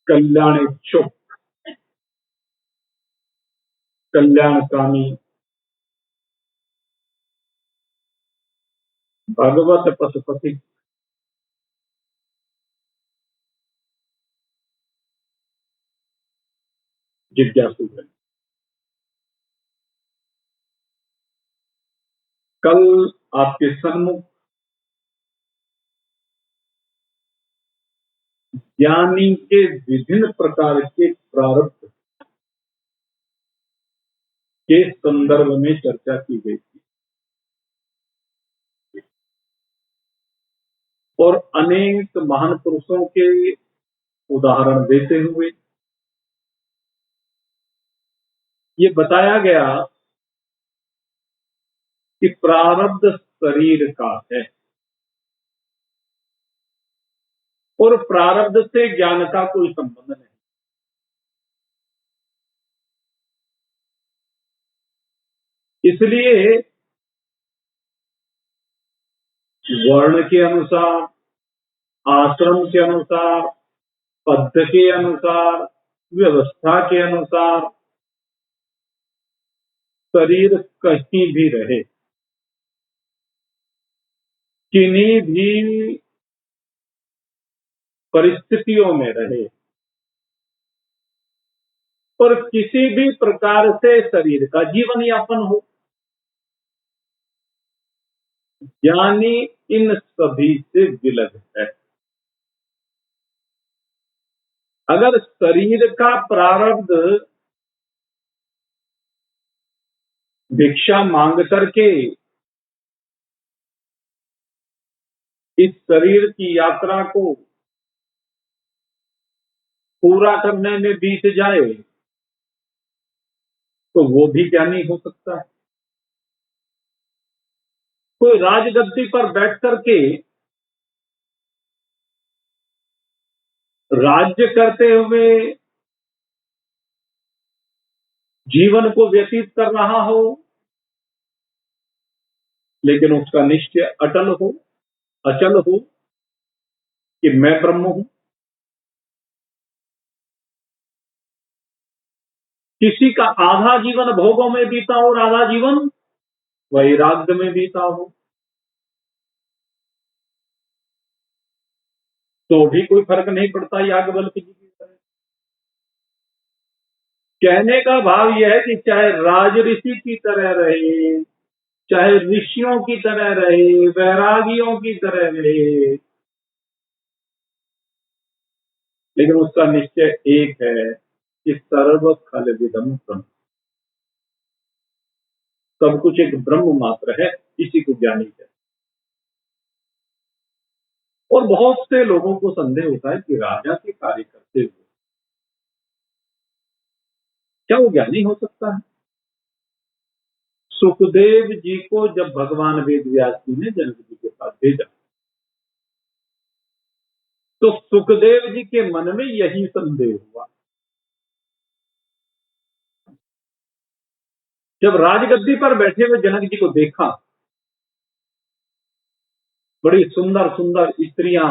कल्याणेच्छुक, कल्याणकामी, भगवत पशुपति, जिज्ञासु है। कल आपके सन्मुख ज्ञानी के विभिन्न प्रकार के प्रारब्ध के संदर्भ में चर्चा की गई थी और अनेक महान पुरुषों के उदाहरण देते हुए ये बताया गया कि प्रारब्ध शरीर का है और प्रारब्ध से ज्ञान का कोई संबंध नहीं। इसलिए वर्ण के अनुसार, आश्रम के अनुसार, पद के अनुसार, व्यवस्था के अनुसार शरीर कहीं भी रहे, किन्हीं भी परिस्थितियों में रहे और किसी भी प्रकार से शरीर का जीवन यापन हो, ज्ञानी इन सभी से विलग है। अगर शरीर का प्रारब्ध भिक्षा मांग करके इस शरीर की यात्रा को पूरा करने में बीत जाए तो वो भी ज्ञानी हो सकता है। कोई राजगद्दी पर बैठ करके राज्य करते हुए जीवन को व्यतीत कर रहा हो, लेकिन उसका निश्चय अटल हो, अचल हो कि मैं ब्रह्म हूं। किसी का आधा जीवन भोगों में बीता हो और आधा जीवन वैराग्य में बीता हो, तो भी कोई फर्क नहीं पड़ता याज्ञवल्क्य जी की तरह। कहने का भाव यह है कि चाहे राज ऋषि की तरह रहे, चाहे ऋषियों की तरह रहे, वैरागियों की तरह रहे, लेकिन उसका निश्चय एक है कि सर्व खल विदम ब्रह्म, सब कुछ एक ब्रह्म मात्र है। इसी को ज्ञानी है। और बहुत से लोगों को संदेह होता है कि राजा के कार्य करते हुए क्या वो ज्ञानी हो सकता है। सुखदेव जी को जब भगवान वेद व्यास जी ने जनक जी के पास भेजा तो सुखदेव जी के मन में यही संदेह हुआ। जब राजगद्दी पर बैठे हुए जनक जी को देखा, बड़ी सुंदर सुंदर स्त्रियां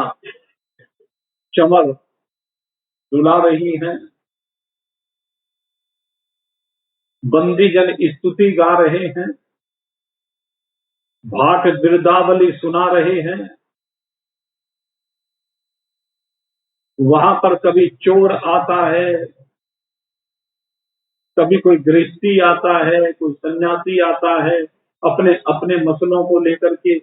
चमर डुला रही हैं, बंदी जन स्तुति गा रहे हैं, भाट बिरदावली सुना रहे हैं, वहां पर कभी चोर आता है, कभी कोई गृहस्थी आता है, कोई सन्यासी आता है अपने अपने मसलों को लेकर के,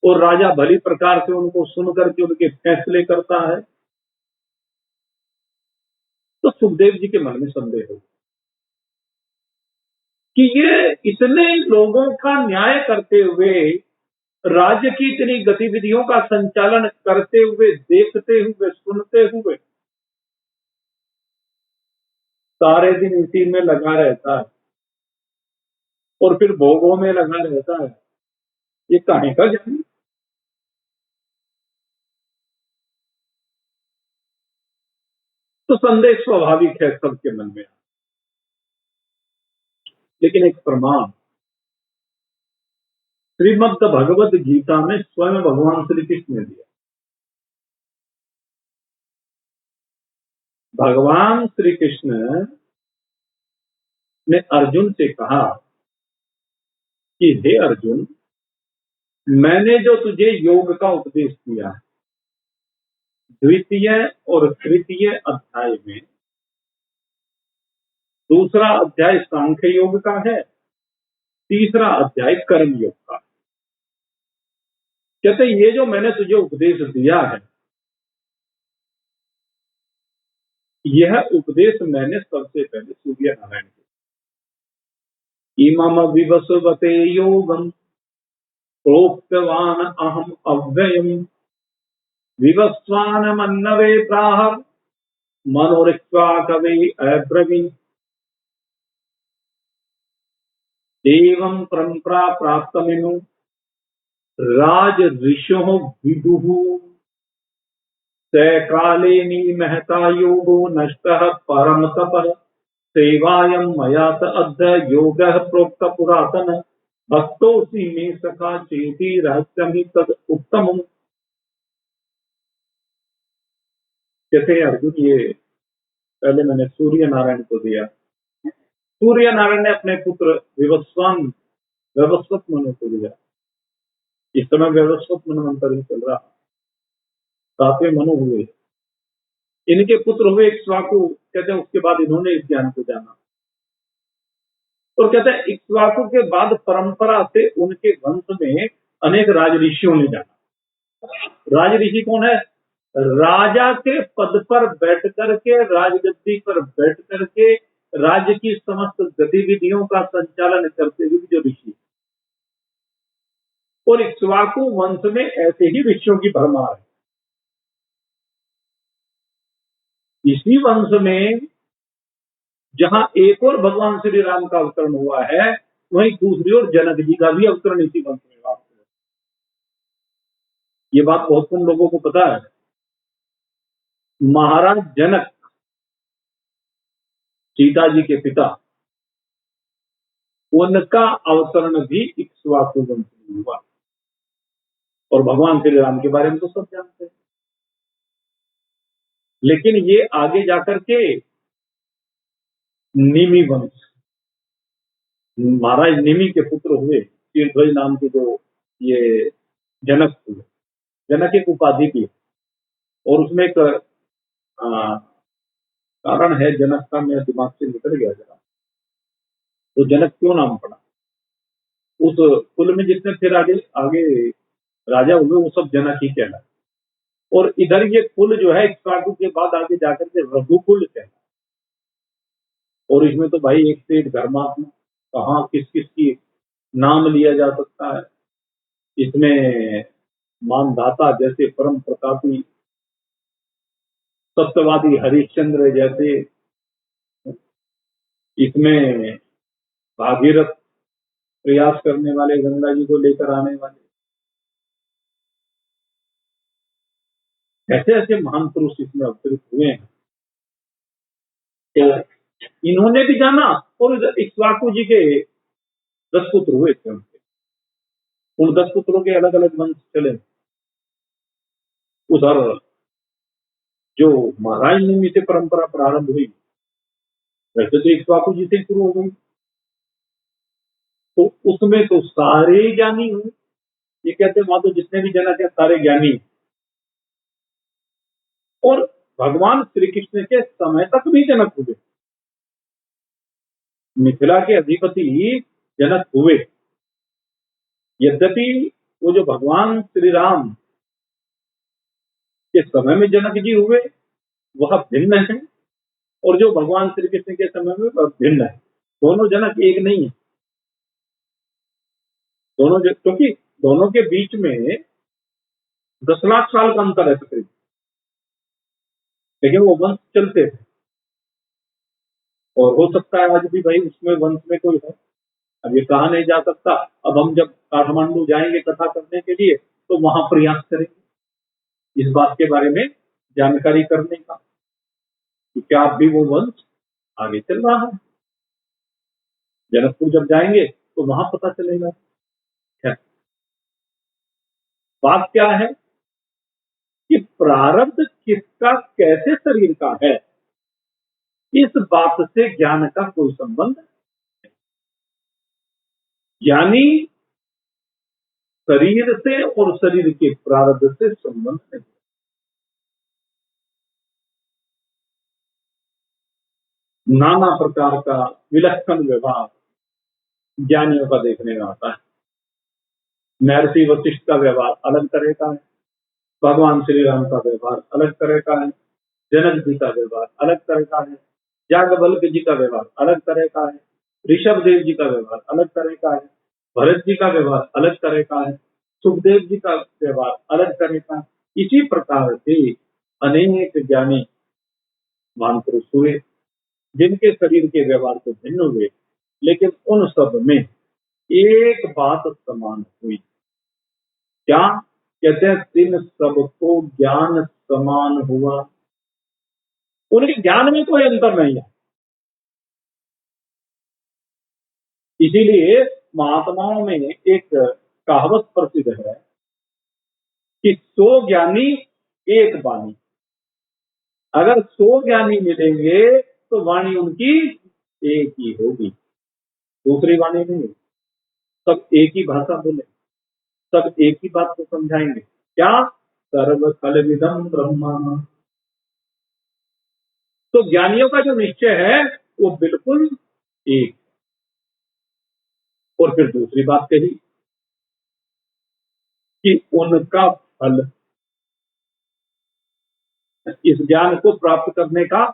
और राजा भली प्रकार से उनको सुन करके उनके फैसले करता है। तो सुखदेव जी के मन में संदेह हो कि ये इतने लोगों का न्याय करते हुए, राज्य की इतनी गतिविधियों का संचालन करते हुए, देखते हुए, सुनते हुए सारे दिन इसी में लगा रहता है और फिर भोगों में लगा रहता है, ये काहे का ज्ञानी। तो संदेह स्वाभाविक है सबके मन में। लेकिन एक प्रमाण श्रीमद् भगवद गीता में स्वयं भगवान श्री कृष्ण ने दिया। भगवान श्री कृष्ण ने अर्जुन से कहा कि हे अर्जुन, मैंने जो तुझे योग का उपदेश दिया है, द्वितीय और तृतीय अध्याय में, दूसरा अध्याय सांख्य योग का है, तीसरा अध्याय कर्म योग का। कहते ये जो मैंने तुझे उपदेश दिया है, यह उपदेश मैंने सबसे पहले सूर्य नारायण को, इमम विवस्वते योगम प्रोक्तवान अहम अव्ययम विवस्वान मन्नवे प्राह मनोरिक्त्वा कवे अब्रवीन् एवं परंपरा प्राप्तमिनु राज ऋषो विदुः सकाले महता योगो नष्टः परम तपः सेवायं मया अद्य योगः प्रोक्त पुरातन भक्तोऽसि मे सखा चेति रहस्यमि तद उत्तमम्। कहते अर्जुन, ये पहले मैंने सूर्य नारायण को दिया। सूर्य नारायण ने अपने पुत्र व्यवस्वत मनु को दिया। इस समय व्यवस्वत मनवंतर ही चल रहा, 7वें मनु हुए, इनके पुत्र हुए इक्ष्वाकु। कहते हैं उसके बाद इन्होंने इस ज्ञान को जाना, और कहते हैं इक्ष्वाकु के बाद परंपरा से उनके वंश में अनेक राजऋषियों ने जाना। राजऋषि कौन है? राजा के पद पर बैठ करके, राजगद्दी पर बैठ करके राज्य की समस्त गतिविधियों का संचालन करते हुए जो ऋषि, और इक्ष्वाकु वंश में ऐसे ही ऋषियों की भरमार है। इसी वंश में जहां एक और भगवान श्री राम का अवतरण हुआ है, वहीं दूसरी ओर जनक जी का भी अवतरण इसी वंश में हुआ। ये बात बहुत कम लोगों को पता है। महाराज जनक, सीता जी के पिता, उनका अवतरण भी इक्ष्वाकु वंश में हुआ। और भगवान श्री राम के बारे में तो सब जानते हैं, लेकिन ये आगे जाकर के निमि वंश, महाराज निमि के पुत्र हुए, तीर्थध्वज नाम के जो ये जनक हुए। जनक एक उपाधि की, और उसमें एक कारण है जनक का, मेरे दिमाग से निकल गया जरा। तो जनक क्यों नाम पड़ा? उस कुल में जितने फिर आगे आगे राजा हुए वो सब जनक ही कहलाए। और इधर ये कुल जो है इक्ष्वाकु के बाद आगे जाकर के रघुकुल कहलाए। और इसमें तो भाई एक से एक धर्मात्मा, कहाँ किस किस की नाम लिया जा सकता है। इसमें मानधाता जैसे परम प्रतापी सत्यवादी हरिश्चंद्र जैसे, इसमें भागीरथ प्रयास करने वाले, गंगा जी को लेकर आने वाले, ऐसे ऐसे महान पुरुष इसमें अवतरित हुए हैं। तो इन्होंने भी जाना, और इक्ष्वाकु जी के 10 पुत्र हुए थे उनके। उन 10 पुत्रों के अलग अलग वंश चले। उधर जो महाराज निमि से परंपरा प्रारंभ हुई, वैसे तो इक्ष्वाकु जी से शुरू हो गई। तो उसमें तो सारे ज्ञानी हुए। ये कहते हैं वहां तो जितने भी जनक है सारे ज्ञानी। और भगवान श्री कृष्ण के समय तक भी जनक हुए, मिथिला के अधिपति जनक हुए। यद्यपि वो जो भगवान श्री राम के समय में जनक जी हुए वह भिन्न है, और जो भगवान श्री कृष्ण के समय में वह भिन्न है। दोनों जनक एक नहीं है। दोनों, क्योंकि दोनों के बीच में 10 लाख साल का अंतर है तकरीबन, लेकिन वो वंश चलते थे। और हो सकता है आज भी भाई उसमें वंश में कोई है, अब ये कहा नहीं जा सकता। अब हम जब काठमांडू जाएंगे कथा करने के लिए, तो वहां प्रयास करेंगे इस बात के बारे में जानकारी करने का कि क्या अब भी वो वंश आगे चल रहा है। जनकपुर जब जाएंगे तो वहां पता चलेगा। बात क्या है कि प्रारब्ध किसका कैसे शरीर का है, इस बात से ज्ञान का कोई संबंध नहीं। यानी शरीर से और शरीर के प्रारब्ध से संबंध नहीं। नाना प्रकार का विलक्षण व्यवहार ज्ञानियों का देखने में आता है। महर्षि वशिष्ठ का व्यवहार अलग तरह का है, भगवान श्री राम का व्यवहार अलग तरह का है, जनक जी का व्यवहार अलग तरह का है, याज्ञवल्क्य जी का व्यवहार अलग तरह का है, ऋषभ देव जी का व्यवहार अलग तरह का है, भरत जी का व्यवहार अलग तरह का है, सुखदेव जी का व्यवहार अलग तरह का है। इसी प्रकार से अनेक ज्ञानी महापुरुष हुए जिनके शरीर के व्यवहार तो भिन्न हुए, लेकिन उन सब में एक बात समान हुई। क्या कहते हैं? तीन सबको ज्ञान समान हुआ। उनके ज्ञान में कोई अंतर नहीं है। इसीलिए महात्माओं में एक कहावत प्रसिद्ध है कि 100 ज्ञानी एक वाणी। अगर 100 ज्ञानी मिलेंगे तो वाणी उनकी एक ही होगी, दूसरी वाणी नहीं। सब एक ही भाषा बोले, सब एक ही बात को समझाएंगे। क्या? सर्व खल विदम ब्रह्मा। तो ज्ञानियों का जो निश्चय है वो बिल्कुल एक। और फिर दूसरी बात कही कि उनका फल, इस ज्ञान को प्राप्त करने का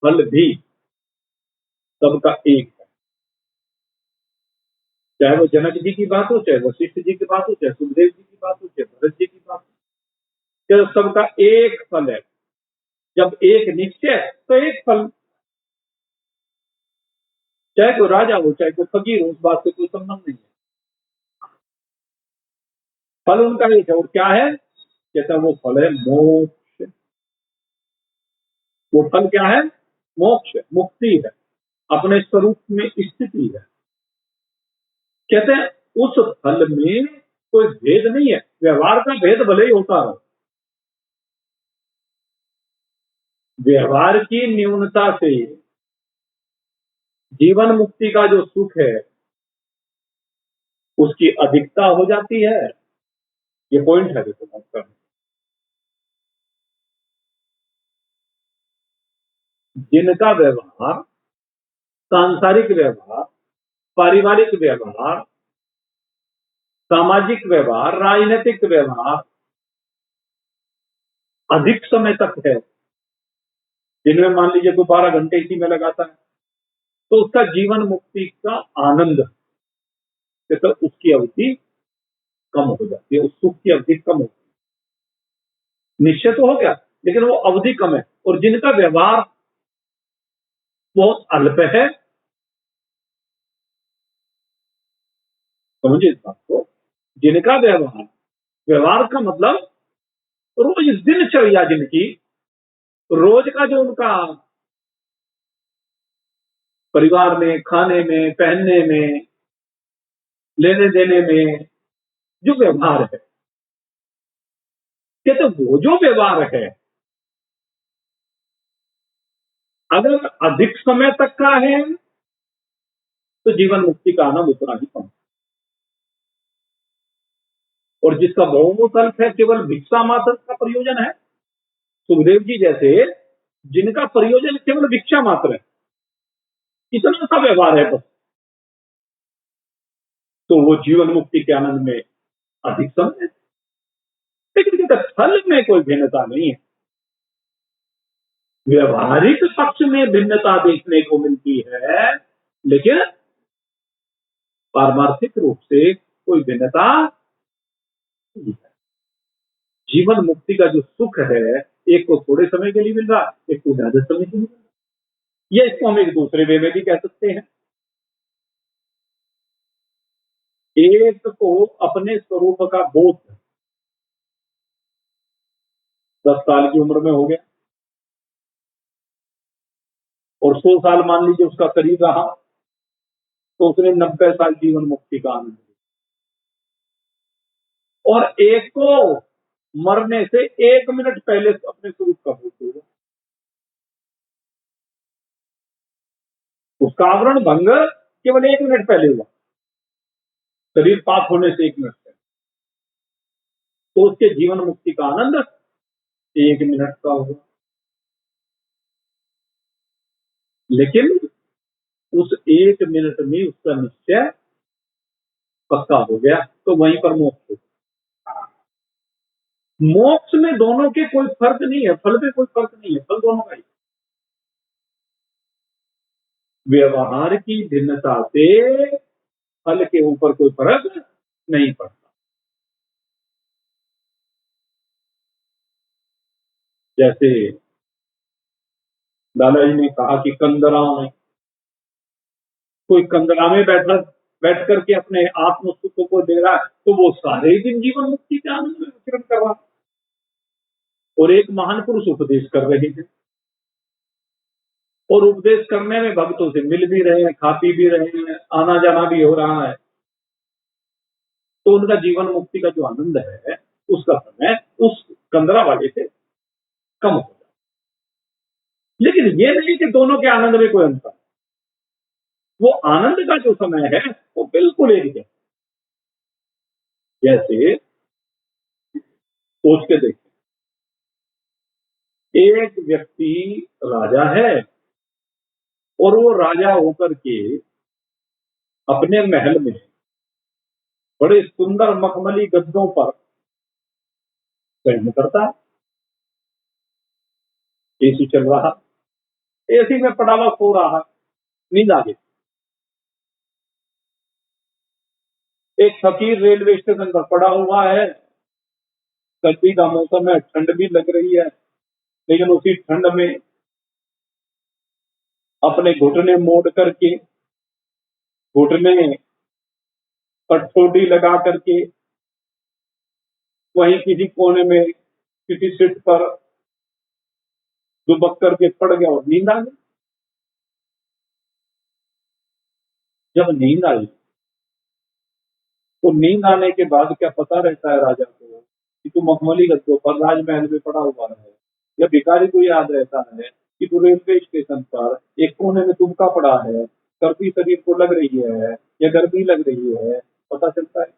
फल भी सबका एक है। चाहे वो जनक जी की बात हो, चाहे वशिष्ठ जी की बात हो, चाहे सुखदेव जी की बात हो, चाहे भरत जी की बात हो, चाहे सबका एक फल है। जब एक निश्चय तो एक फल। चाहे कोई राजा हो, चाहे कोई फकीर हो, उस बात से कोई संबंध नहीं है। फल उनका एक है। और क्या है? कहता वो फल है मोक्ष। वो फल क्या है? मोक्ष, मुक्ति है, अपने स्वरूप में स्थिति है। कहते हैं उस फल में कोई भेद नहीं है। व्यवहार का भेद भले ही होता हो, व्यवहार की न्यूनता से जीवन मुक्ति का जो सुख है उसकी अधिकता हो जाती है। ये पॉइंट है देखो बात का। जिनका व्यवहार, सांसारिक व्यवहार, पारिवारिक व्यवहार, सामाजिक व्यवहार, राजनीतिक व्यवहार अधिक समय तक है, जिनमें मान लीजिए कोई 12 घंटे इसी में लगाता है, तो उसका जीवन मुक्ति का आनंद, तो उसकी अवधि कम हो जाती है, उस सुख की अवधि कम होती है। निश्चय तो हो गया, लेकिन वो अवधि कम है। और जिनका व्यवहार बहुत अल्प है, समझिए इस बात को, जिनका व्यवहार, व्यवहार का मतलब रोज दिनचर्या, जिनकी रोज का जो उनका परिवार में, खाने में, पहनने में, लेने देने में जो व्यवहार है, कहते वो जो व्यवहार है अगर अधिक समय तक का है तो जीवन मुक्ति का आनंद उतना ही कम। और जिसका बहुत अल्प है, केवल भिक्षा मात्र का प्रयोजन है, सुखदेव जी जैसे जिनका प्रयोजन केवल भिक्षा मात्र है, इतना सा व्यवहार है बस, तो वो जीवन मुक्ति के आनंद में अधिक समय है। लेकिन फल में कोई भिन्नता नहीं है। व्यवहारिक पक्ष में भिन्नता देखने को मिलती है, लेकिन पारमार्थिक रूप से कोई भिन्नता नहीं है। जीवन मुक्ति का जो सुख है, एक को थोड़े समय के लिए मिल रहा, एक को ज्यादा समय के लिए मिल रहा। ये इसको हम एक दूसरे वे में भी कह सकते हैं। एक को अपने स्वरूप का बोध 10 साल की उम्र में हो गया, और 100 साल मान लीजिए उसका शरीर रहा, तो उसने 90 साल जीवन मुक्ति का आनंद लिया। और एक को मरने से 1 मिनट पहले अपने स्वरूप का बोध होगा। उसका आवरण भंग केवल 1 मिनट पहले हुआ, शरीर पाप होने से 1 मिनट पहले, तो उसके जीवन मुक्ति का आनंद 1 मिनट का हुआ। लेकिन उस 1 मिनट में उसका निश्चय पक्का हो गया, तो वहीं पर मोक्ष हो। मोक्ष में दोनों के कोई फर्क नहीं है, फल में कोई फर्क नहीं है, फल दोनों का ही। व्यवहार की भिन्नता से फल के ऊपर कोई फर्क नहीं पड़ता। जैसे दादाजी ने कहा कि कंदरा में कोई कंदरा में बैठ करके अपने आत्म सुख को दे रहा है, तो वो सारे दिन जीवन मुक्ति के आनंद में विचरण कर रहा है। और एक महान पुरुष उपदेश कर रहे थे, और उपदेश करने में भक्तों से मिल भी रहे हैं, खा पी भी रहे हैं, आना जाना भी हो रहा है, तो उनका जीवन मुक्ति का जो आनंद है उसका समय उस कंदरा वाले से कम हो जाता। लेकिन ये नहीं कि दोनों के आनंद में कोई अंतर, वो आनंद का जो समय है वो बिल्कुल एक है। जैसे सोच के देखते, एक व्यक्ति राजा है और वो राजा होकर के अपने महल में बड़े सुंदर मखमली गद्दों पर शयन करता है, एसी चल रहा, एसी में पड़ा हुआ सो रहा, नींद आ गई। एक फकीर रेलवे स्टेशन पर पड़ा हुआ है, सर्दी का मौसम है, ठंड भी लग रही है, लेकिन उसी ठंड में अपने घुटने मोड़ करके, घुटने पर ठोडी लगा करके वहीं किसी कोने में किसी सीट पर दुबक करके पड़ गया और नींद आ गई। जब नींद आई तो नींद आने के बाद क्या पता रहता है राजा को कि तू मखमली गद्दों पर राजमहल में पड़ा हुआ है, या भिखारी को याद रहता है कि तू रेलवे स्टेशन पर एक कोने में तुमका पड़ा है, सर्दी शरीर को लग रही है या गर्मी लग रही है, पता चलता है।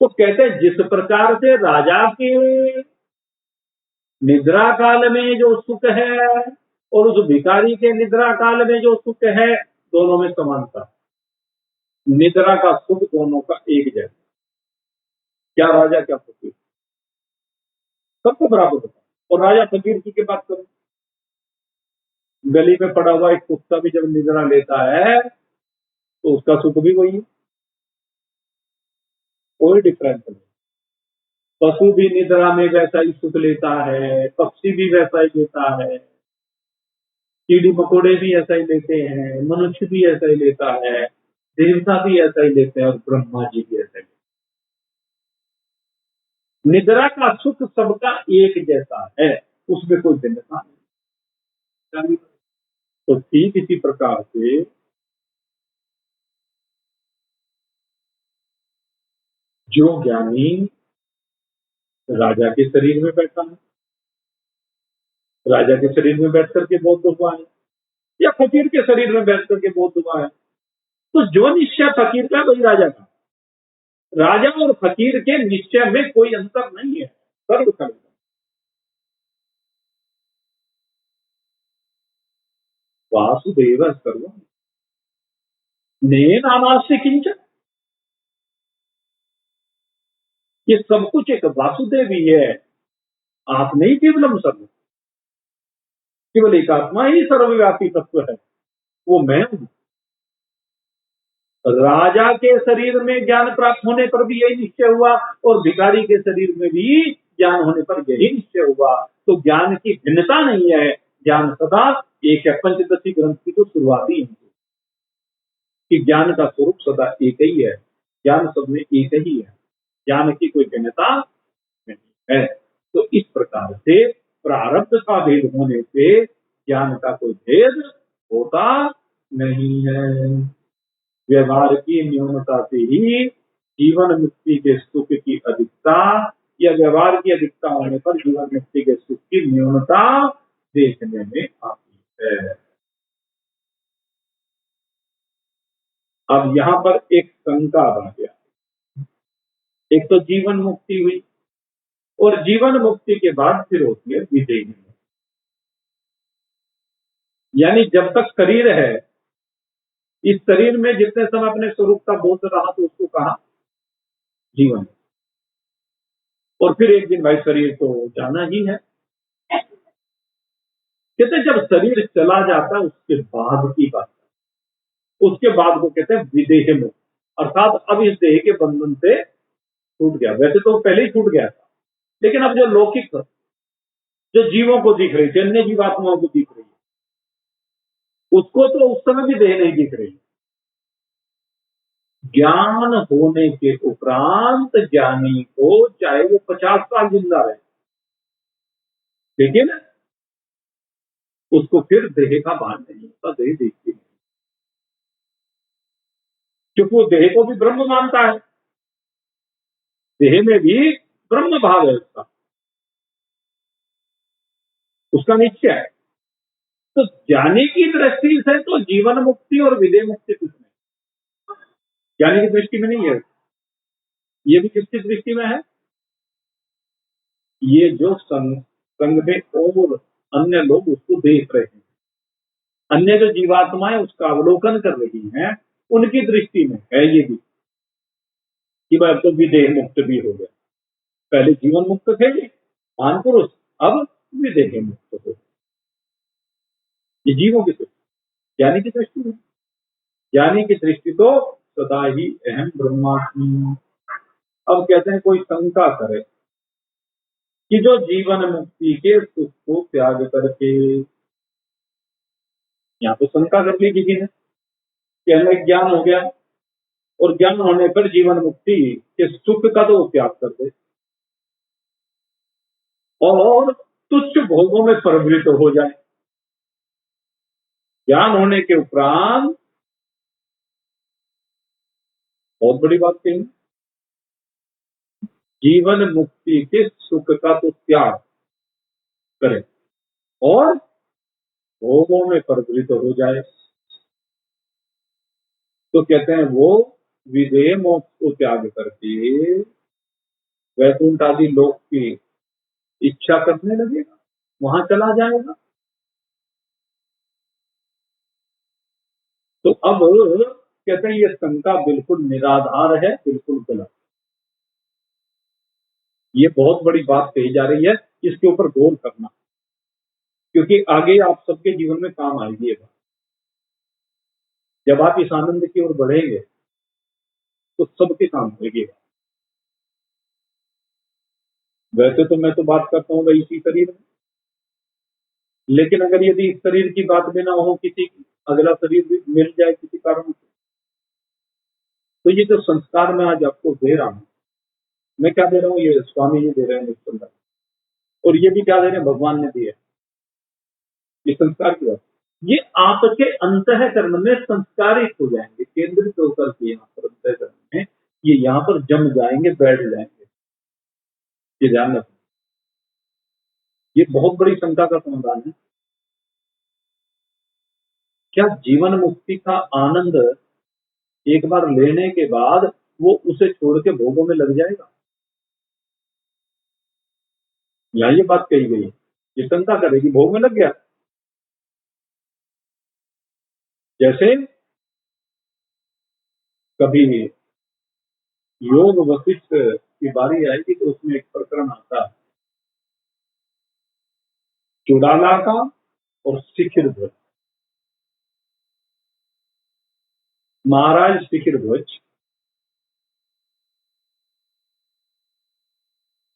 तो कहते हैं जिस प्रकार से राजा के निद्रा काल में जो सुख है और उस भिखारी के निद्रा काल में जो सुख है, दोनों में समानता। निद्रा का सुख दोनों का एक जैसा, क्या राजा क्या फकीर, सबको बराबर होता है। और राजा फकीर की बात करो, गली में पड़ा हुआ एक कुत्ता भी जब निद्रा लेता है तो उसका सुख भी वही है, कोई डिफरेंस नहीं। पशु भी निद्रा में वैसा ही सुख लेता है, पक्षी भी वैसा ही लेता है, कीड़ी मकोड़े भी ऐसा ही लेते हैं, मनुष्य भी ऐसा ही लेता है, देवता भी ऐसा ही लेते हैं, और ब्रह्मा जी भी ऐसा ही। निद्रा का सुख सबका एक जैसा है, उसमें कोई भिन्नता नहीं। तो ठीक इसी प्रकार से जो ज्ञानी राजा के शरीर में बैठा है, राजा के शरीर में बैठ करके बोध हुआ है, या फकीर के शरीर में बैठ करके बोध हुआ है, तो जो निश्चय फकीर का वही राजा का। राजा और फकीर के निश्चय में कोई अंतर नहीं है, सर्व सर्व। वासुदेव सर्व ने नामास्य किंचन, ये सब कुछ एक वासुदेव ही है, आप नहीं केवलम सर्व, केवल एक आत्मा ही सर्वव्यापी तत्व है, वो मैं हूं। राजा के शरीर में ज्ञान प्राप्त होने पर भी यही निश्चय हुआ, और भिखारी के शरीर में भी ज्ञान होने पर यही निश्चय हुआ। तो ज्ञान की भिन्नता नहीं है, ज्ञान सदा एक है। पंचदशी ग्रंथ की तो शुरुआती है कि ज्ञान का स्वरूप सदा एक ही है, ज्ञान सब में एक ही है, ज्ञान की कोई भिन्नता नहीं है। तो इस प्रकार से प्रारब्ध का भेद होने से ज्ञान का कोई भेद होता नहीं है। व्यवहार की न्यूनता से ही जीवन मुक्ति के सुख की अधिकता, या व्यवहार की अधिकता होने पर जीवन मुक्ति के सुख की न्यूनता देखने में आती है। है। अब यहाँ पर एक शंका बन गया। एक तो जीवन मुक्ति हुई, और जीवन मुक्ति के बाद फिर होती है विदेही मुक्ति। यानी जब तक शरीर है, इस शरीर में जितने समय अपने स्वरूप का बोध रहा तो उसको कहा जीवन। और फिर एक दिन भाई शरीर तो जाना ही है। कहते जब शरीर चला जाता है उसके बाद की बात, उसके बाद को कहते हैं विदेह मुक्त, अर्थात अब इस देह के बंधन से छूट गया। वैसे तो पहले ही छूट गया था, लेकिन अब जो लौकिक जो जीवों को दिख रही थी, अन्य जीवात्माओं को दिख रही है, उसको तो उस समय भी देह नहीं दिख रही। ज्ञान होने के उपरांत ज्ञानी को चाहे वो 50 साल जिंदा रहे, लेकिन उसको फिर देह का भान नहीं होता, देह दिखती नहीं, क्योंकि वो देह को भी ब्रह्म मानता है। देह में भी ब्रह्म भाव है उसका निश्चय है। तो ज्ञानी की दृष्टि से तो जीवन मुक्ति और विदेह मुक्ति कुछ नहीं, ज्ञानी की दृष्टि में नहीं है। ये भी किसकी दृष्टि में है? ये जो संघ में और अन्य लोग उसको देख रहे हैं, अन्य जो जीवात्माएं उसका अवलोकन कर रही हैं, उनकी दृष्टि में है ये भी कि वह तो विदेह मुक्त भी हो गया। पहले जीवन मुक्त थे महान पुरुष, अब विदेह मुक्त हो। ये जीवों की दृष्टि, ज्ञानी की दृष्टि में, ज्ञानी की दृष्टि तो सदा ही अहम ब्रह्मास्मि। अब कहते हैं कोई शंका करे कि जो जीवन मुक्ति के सुख को त्याग करके, यहाँ तो शंका कर ली किसी ने कि हमें ज्ञान हो गया और ज्ञान होने पर जीवन मुक्ति के सुख का तो त्याग कर दे और तुच्छ भोगों में प्रवृत्त हो जाए। ज्ञान होने के उपरांत बहुत बड़ी बात कही, जीवन मुक्ति के सुख का तो त्याग करे और भोगों में प्रवृत्त हो जाए। तो कहते हैं वो विदेह मोक्ष को त्याग करके वैकुंठ आदि लोक की इच्छा करने लगेगा, वहां चला जाएगा। तो अब कहते हैं ये शंका बिल्कुल निराधार है, बिल्कुल गलत। ये बहुत बड़ी बात कही जा रही है, इसके ऊपर गौर करना, क्योंकि आगे आप सबके जीवन में काम आएगी ये बात। जब आप इस आनंद की ओर बढ़ेंगे तो सबके काम होगी। वैसे तो मैं तो बात करता हूँ इसी शरीर में, लेकिन अगर यदि इस शरीर की बात भी ना हो, किसी अगला शरीर भी मिल जाए किसी कारण से, तो ये जो संस्कार मैं आज आपको दे रहा हूँ, मैं क्या दे रहा हूँ, ये स्वामी जी दे रहे हैं निष्कंदन, और ये भी क्या दे रहे हैं, भगवान ने दिए। ये संस्कार की बात, ये आपके अंतःकरण में संस्कारित हो जाएंगे, केंद्रित होकर के यहाँ पर अंतःकरण में ये यहाँ पर जम जाएंगे, बैठ जाएंगे। ये ध्यान रखना, ये बहुत बड़ी शंका का समाधान है। क्या जीवन मुक्ति का आनंद एक बार लेने के बाद वो उसे छोड़ के भोगों में लग जाएगा? यहाँ ये बात कही गई है, ये शंका करेगी भोग में लग गया। जैसे कभी योग वशिष्ठ की बारी आएगी तो उसमें एक प्रकरण आता है चुड़ाला का और शिखिर ध्वज। महाराज शिखिर ध्वज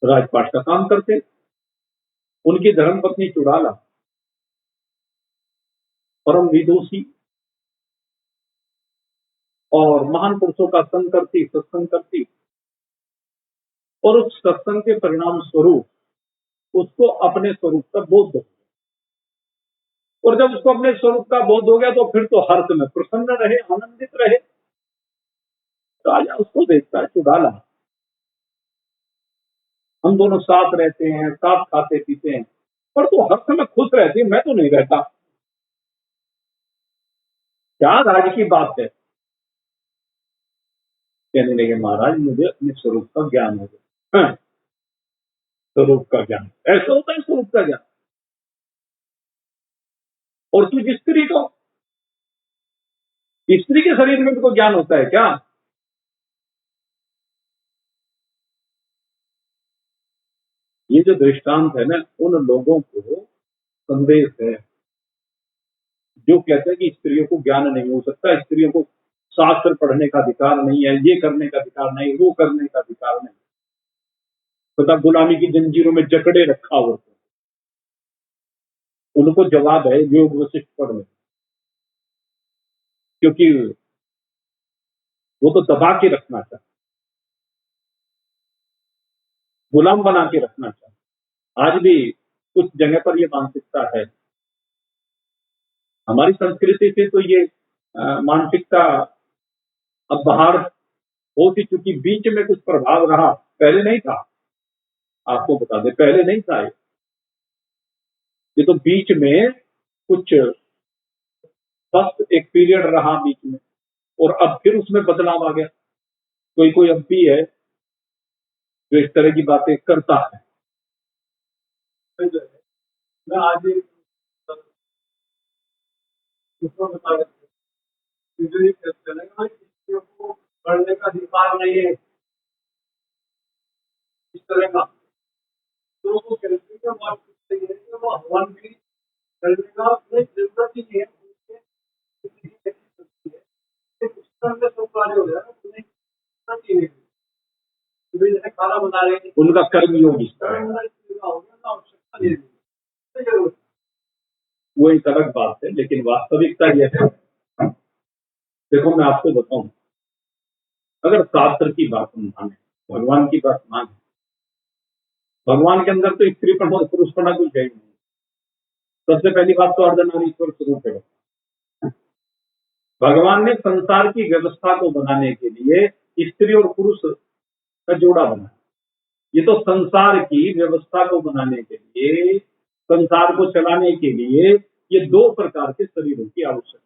राजपाट का काम करते, उनकी धर्मपत्नी चुड़ाला परम विदुषी और महान पुरुषों का संग करती, सत्संग करती, और उस सत्संग के परिणाम स्वरूप उसको अपने स्वरूप का बोध हो। और जब उसको अपने स्वरूप का बोध हो गया तो फिर तो हर्ष में प्रसन्न रहे, आनंदित रहे। राजा उसको देखता है, चुड़ाला, हम दोनों साथ रहते हैं, साथ खाते पीते हैं, पर तो हर समय खुश रहती है, मैं तो नहीं रहता। क्या राज की बात है? कहने लगे महाराज मुझे अपने स्वरूप का ज्ञान हो गया। हाँ, स्वरूप का ज्ञान ऐसा होता है, स्वरूप का ज्ञान। और तू स्त्री को, स्त्री के शरीर में तो ज्ञान होता है क्या? ये जो दृष्टांत है ना, उन लोगों को संदेश है जो कहते हैं कि स्त्रियों को ज्ञान नहीं हो सकता, स्त्रियों को शास्त्र पढ़ने का अधिकार नहीं है, ये करने का अधिकार नहीं, वो करने का अधिकार नहीं। पता गुलामी की जंजीरों में जकड़े रखा हो, उनको जवाब है योग वशिष्ठ पढ़ने, क्योंकि वो तो दबा के रखना चाहते, गुलाम बना के रखना चाहते। आज भी कुछ जगह पर ये मानसिकता है। हमारी संस्कृति से तो ये मानसिकता अब बाहर होती, चूंकि बीच में कुछ प्रभाव रहा, पहले नहीं था। आपको बता दें, पहले नहीं था ये तो बीच में कुछ बस एक पीरियड रहा बीच में, और अब फिर उसमें बदलाव आ गया। कोई कोई अब भी है जो इस तरह की बातें करता है। मैं आज उसको बता को पढ़ने का अधिकार नहीं है इस तरह का, तो वो कहते का बात है कि वो हवन भी करने का कोई जरूरत ही नहीं है। खाना बना रहे, उनका कर्म योग इस तरह वो एक अलग बात है, लेकिन वास्तविकता यह है। देखो मैं आपको बताऊं, अगर शास्त्र की बात माने, भगवान की बात माने, भगवान के अंदर तो स्त्रीपन और पुरुषपना कुछ है ही नहीं। सबसे पहली बात तो अर्धनारीश्वर स्वरूप है। भगवान ने संसार की व्यवस्था को बनाने के लिए स्त्री और पुरुष का जोड़ा बनाया। ये तो संसार की व्यवस्था को बनाने के लिए, संसार को चलाने के लिए ये दो प्रकार के शरीरों की आवश्यकता,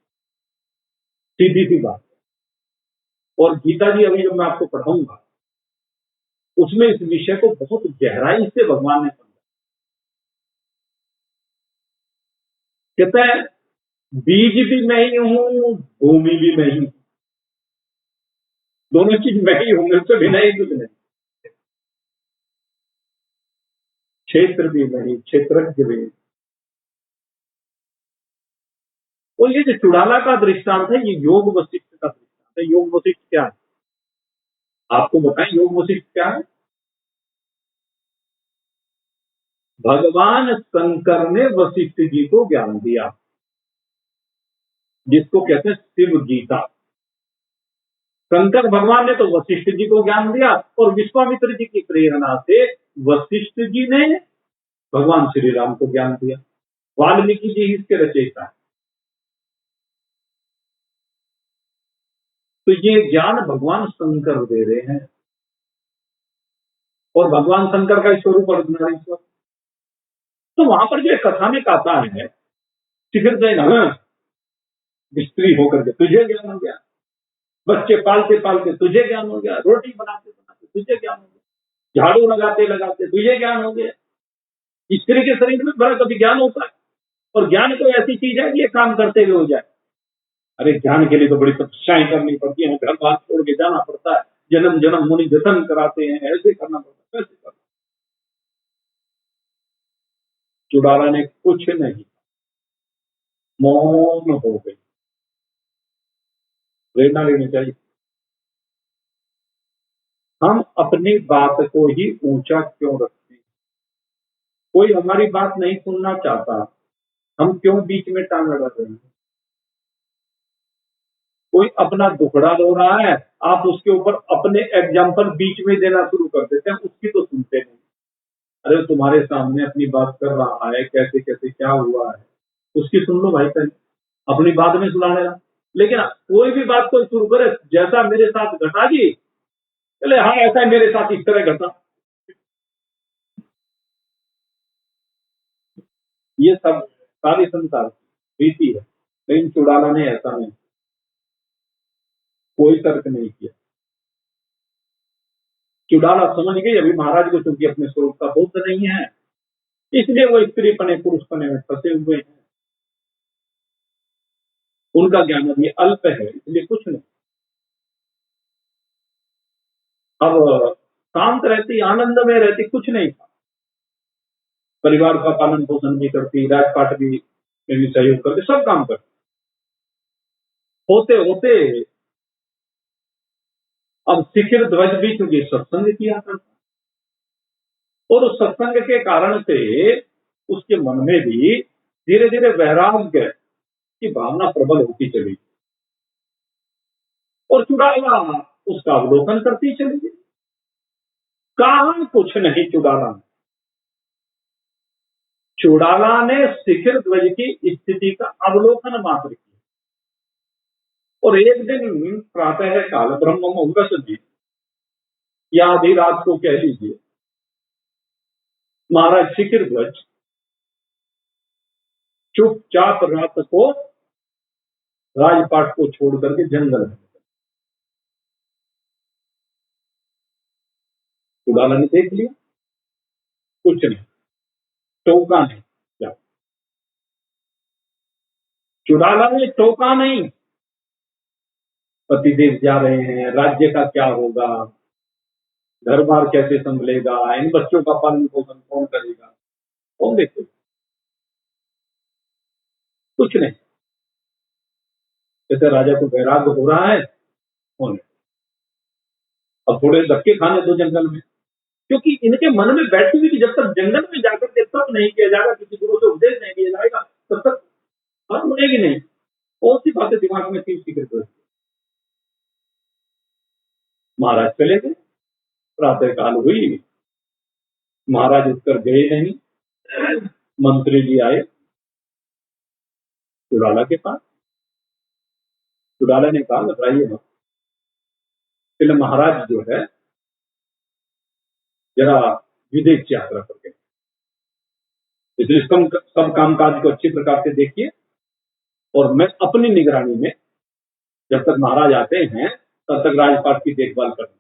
सीधी सी बात। और गीता जी अभी जब मैं आपको पढ़ाऊंगा उसमें इस विषय को बहुत गहराई से भगवान ने समझा। कहता है बीज भी मैं ही हूं, भूमि भी मैं ही हूं, दोनों चीज मैं ही हूं, मेरे से बिना ही कुछ नहीं। क्षेत्र भी मैं ही, क्षेत्रज्ञ भी। और ये जो चुड़ाला का दृष्टांत है, ये योग वशिष्ठ का दृष्टांत है। योग वशिष्ठ क्या है आपको बताएं? योग वशिष्ठ क्या है? भगवान शंकर ने वशिष्ठ जी को ज्ञान दिया, जिसको कहते हैं शिव गीता। शंकर भगवान ने तो वशिष्ठ जी को ज्ञान दिया, और विश्वामित्र जी की प्रेरणा से वशिष्ठ जी ने भगवान श्री राम को ज्ञान दिया। वाल्मीकि जी इसके रचयिता है। तो ये ज्ञान भगवान शंकर दे रहे हैं, और भगवान शंकर का स्वरूप अर्धनारीश्वर। तो वहां पर जो कथा में आता है, शिखर जैन स्त्री होकर के तुझे ज्ञान हो गया, बच्चे पालते पालते तुझे ज्ञान हो गया, रोटी बनाते बनाते तुझे ज्ञान हो गया, झाड़ू लगाते लगाते तुझे ज्ञान हो गया। स्त्री के शरीर में बड़ा कभी ज्ञान होता है? और ज्ञान कोई ऐसी चीज है कि ये काम करते हुए हो जाए? अरे ज्ञान के लिए तो बड़ी तपस्याएं करनी पड़ती है, घर बार छोड़ के जाना पड़ता है, जन्म जन्म मुनि जतन कराते हैं, ऐसे करना पड़ता है, कैसे करना। चुड़ाला ने कुछ नहीं, मौन हो गई। प्रेरणा लेनी चाहिए। हम अपनी बात को ही ऊंचा क्यों रखते हैं? कोई हमारी बात नहीं सुनना चाहता, हम क्यों बीच में टांग अड़ा रहे हैं? कोई अपना दुखड़ा रो रहा है, आप उसके ऊपर अपने एग्जाम्पल बीच में देना शुरू कर देते हैं, उसकी तो सुनते नहीं। अरे तुम्हारे सामने अपनी बात कर रहा है, कैसे कैसे क्या हुआ है, उसकी सुन लो भाई पहले, अपनी बात में सुनाने लगा। लेकिन कोई भी बात कोई शुरू करे, जैसा मेरे साथ घटा जी, चले हाँ ऐसा मेरे साथ इस तरह घटा, ये सब सारी संसार रीति है। लेकिन चुड़ाला ने ऐसा नहीं। कोई तर्क नहीं किया। चुड़ाला समझ गई अभी महाराज को चूंकि अपने स्वरूप का बोध नहीं है, इसलिए वो स्त्री पने पुरुष पने में फंसे हुए हैं। उनका ज्ञान अभी अल्प है, इसलिए कुछ नहीं। अब शांत रहती, आनंद में रहती, कुछ नहीं था। परिवार का पालन पोषण भी करती, राजपाट भी सहयोग करती, सब काम करती। होते होते अब शिखिर ध्वज भी चूंकि सत्संग किया करता, और उस सत्संग के कारण से उसके मन में भी धीरे धीरे वैराग्य की भावना प्रबल होती चली, और चुड़ाला उसका अवलोकन करती चली गई। कहा कुछ नहीं चुड़ाला ने शिखिर ध्वज की स्थिति का अवलोकन मात्र किया। और एक दिन प्रातः काल ब्रह्म मुहूर्त जी या आधी रात को कह लीजिए, महाराज शिखिर ध्वज चुपचाप रात को राजपाट को छोड़ करके जंगल में, चुड़ाला ने देख लिया, कुछ नहीं, टोका नहीं। क्या चुड़ाला ने टोका नहीं, पतिदेव जा रहे हैं, राज्य का क्या होगा, घर बार कैसे संभलेगा, इन बच्चों का पालन पोषण कौन करेगा, कौन देखेगा, कुछ नहीं। जैसे राजा को वैराग्य हो रहा है, होने अब थोड़े धक्के खाने दो जंगल में, क्योंकि इनके मन में बैठी हुई कि जब तक जंगल में जाकर के तप नहीं किया जाएगा, किसी गुरु से उपदेश नहीं दिया जाएगा, तब तक बात बनेगी नहीं। कौन सी बातें दिमाग में थी सीक्रेट कर। महाराज चले गए, प्रातः काल हुई, महाराज उत्तर गए नहीं, मंत्री जी आए चुड़ाला के पास। चुड़ाला ने कहा घबराइए मत, पहले महाराज जो है जरा विदेश यात्रा पर गए, इसलिए सब कामकाज को अच्छी प्रकार से देखिए, और मैं अपनी निगरानी में जब तक महाराज आते हैं तब तक राजपाट की देखभाल करूंगा।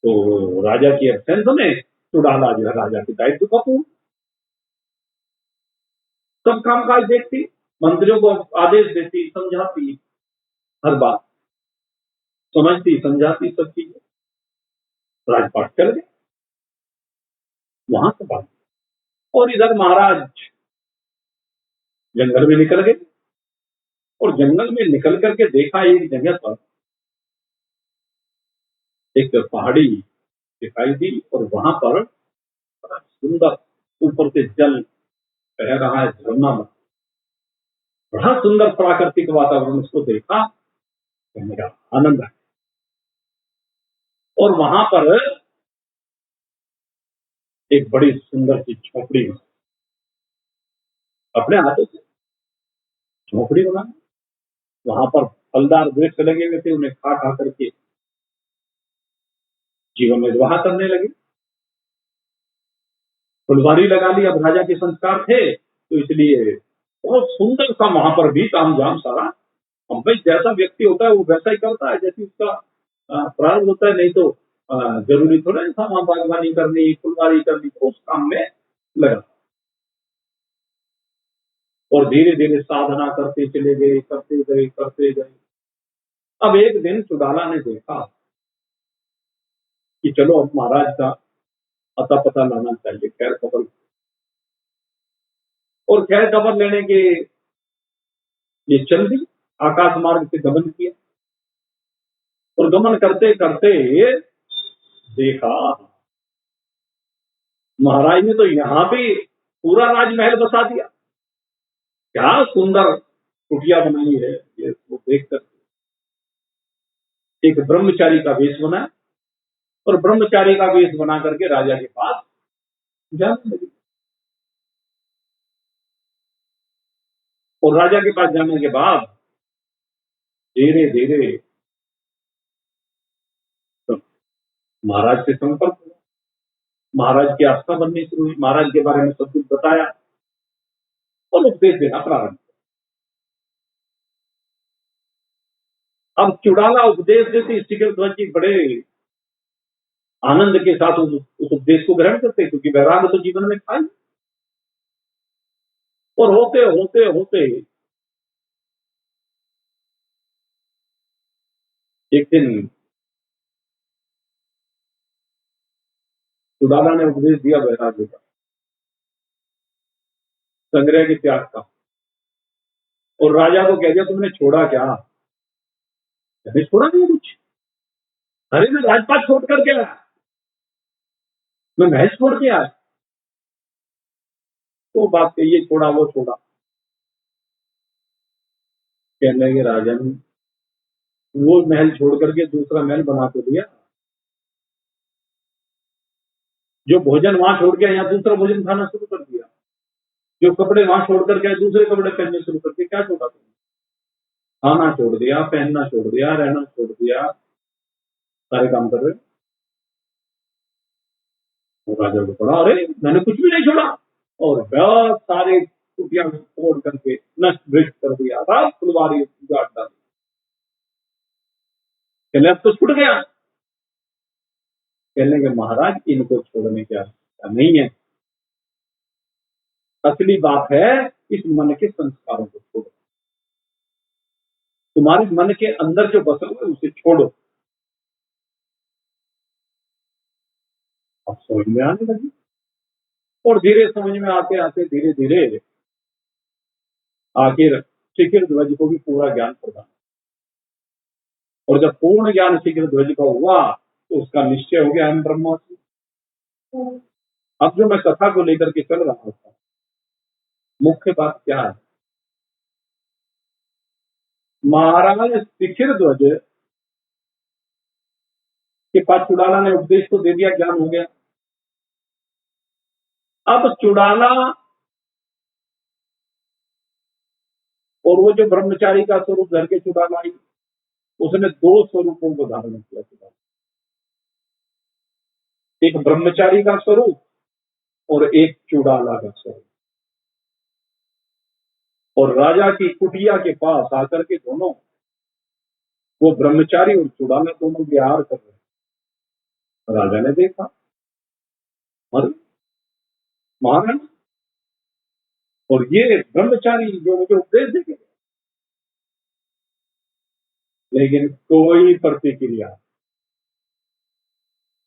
तो राजा की एब्सेंस में चुड़ाला जो है राजा के दायित्व का पूर्ण सब कामकाज देखती, मंत्रियों को आदेश देती, समझाती, हर बात समझती समझाती, सब चीजें। राजपाट चल गए, वहां से बात, और इधर महाराज जंगल में निकल गए, और जंगल में निकल करके देखा एक जगह पर एक पहाड़ी दिखाई दी, और वहां पर बड़ा सुंदर ऊपर से जल बह रहा है, झरना में, बड़ा सुंदर प्राकृतिक वातावरण, उसको देखा, मेरा आनंद है। और वहां पर एक बड़ी सुंदर सी झोपड़ी, अपने हाथों से झोपड़ी बना, वहां पर फलदार वृक्ष लगे हुए थे, उन्हें खा खा करके जीवन निर्वाह करने लगे। फुलवारी लगा ली, अब राजा के संस्कार थे तो इसलिए बहुत सुंदर सा वहां पर भी तामझाम सारा। अब भाई जैसा व्यक्ति होता है वो वैसा ही करता है, जैसे उसका प्रारंभ होता है, नहीं तो जरूरी थोड़ा था वहां बागवानी करनी, फुलवारी करनी, तो उस काम में लगा, और धीरे धीरे साधना करते चले गए, करते गए करते गए। अब एक दिन चुड़ाला ने देखा कि चलो अब महाराज का अता पता लाना चाहिए, खैर खबर, और खैर खबर लेने के लिए चल दी, आकाश मार्ग से गमन किया, और गमन करते करते देखा महाराज ने तो यहाँ भी पूरा राजमहल बसा दिया, क्या सुंदर कुटिया बनाई है, ये वो देख कर एक ब्रह्मचारी का वेश बना, और ब्रह्मचारी का वेश बना करके राजा के पास जाने लगी। और राजा के पास जाने के बाद धीरे धीरे तो महाराज से संपर्क हुआ, महाराज की आस्था बननी शुरू हुई, महाराज के बारे में सब कुछ बताया, और उपदेश देना प्रारंभ किया। अब चुड़ाला उपदेश देते शिखर ध्वज जी बड़े आनंद के साथ उस उपदेश को ग्रहण करते, क्योंकि वैराग्य तो जीवन में था ही। और होते होते होते एक दिन चुड़ाला ने उपदेश दिया वैराग्य का, संग्रह के त्याग का, और राजा को कह दिया तुमने छोड़ा क्या? मैंने छोड़ा नहीं कुछ, अरे मैं राजपाट छोड़ करके आया, मैं महल छोड़ के आया। तो बात कहिए, छोड़ा वो छोड़ा। कहने लगे राजन, वो महल छोड़ करके दूसरा महल बना के दिया, जो भोजन वहां छोड़ के यहाँ दूसरा भोजन खाना शुरू कर दिया, जो कपड़े वहां छोड़ करके दूसरे कपड़े पहनने शुरू कर दिए। क्या छोड़ा तुमने? खाना छोड़ दिया, पहनना छोड़ दिया, रहना छोड़ दिया, सारे काम कर रहे। राजा को पड़ा, अरे मैंने कुछ भी नहीं छोड़ा, और बहुत सारे कुटिया तोड़ करके नष्ट भ्रष्ट कर दिया, सब फुलवारी उजाड़ डाली। कहने अब तो छूट गया। कहने के महाराज इनको छोड़ने की आवश्यकता नहीं है, असली बात है इस मन के संस्कारों को छोड़ो। तुम्हारे मन के अंदर जो बसा हुआ है उसे छोड़ो। अब समझ में आने लगी, और धीरे समझ में आते आते धीरे धीरे आखिर शिखर ध्वज को भी पूरा ज्ञान प्रदान, और जब पूर्ण ज्ञान शिखर ध्वज का हुआ तो उसका निश्चय हो गया हम ब्रह्मास्मि। अब जो मैं कथा को लेकर के चल रहा था, मुख्य बात क्या है? महाराज शिखर ध्वज के पास चुड़ाला ने उपदेश तो दे दिया, ज्ञान हो गया। अब चुड़ाला और वो जो ब्रह्मचारी का स्वरूप धर के चुड़ाला आई, उसने दो स्वरूपों को धारण किया। एक ब्रह्मचारी का स्वरूप और एक चुड़ाला का स्वरूप। और राजा की कुटिया के पास आकर के दोनों, वो ब्रह्मचारी और चुड़ाला दोनों विहार कर रहे। राजा ने देखा, और महाराज, और ये ब्रह्मचारी जो मुझे उपदेश देंगे, लेकिन कोई प्रतिक्रिया।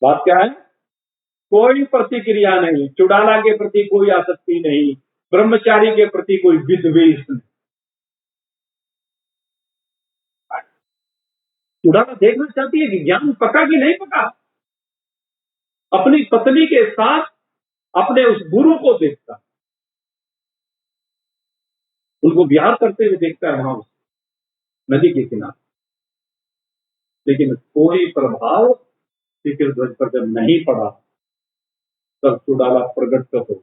बात क्या है? कोई प्रतिक्रिया नहीं, चुड़ाला के प्रति कोई आसक्ति नहीं, ब्रह्मचारी के प्रति कोई विद्वेष नहीं। चुड़ाला देखना चाहती है कि ज्ञान पका कि नहीं पका। अपनी पत्नी के साथ अपने उस गुरु को देखता, उनको विहार करते हुए देखता है वहां नदी के किनारे, लेकिन कोई प्रभाव शिखर ध्वज पर जब नहीं पड़ा तब चुड़ाला प्रकट हो गई।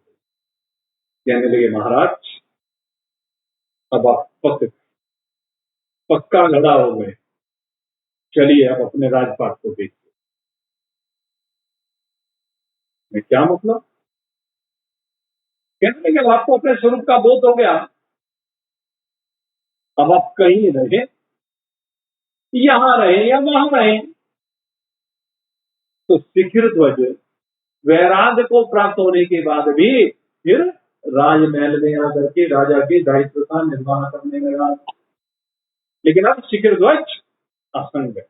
कहने लगे महाराज, अब आप पक्का लड़ा हो गए, चलिए अब अपने राजपाट को देखिए। मैं क्या मतलब? कहने लगे आपको अपने स्वरूप का बोध हो गया, अब आप कहीं रहे, यहां रहे या वहां रहे। तो शिखर ध्वज वैराग्य को प्राप्त होने के बाद भी फिर राजमहल में आकर के राजा के दायित्व का निर्वाह करने लगा। लेकिन अब शिखर ध्वज असंग है,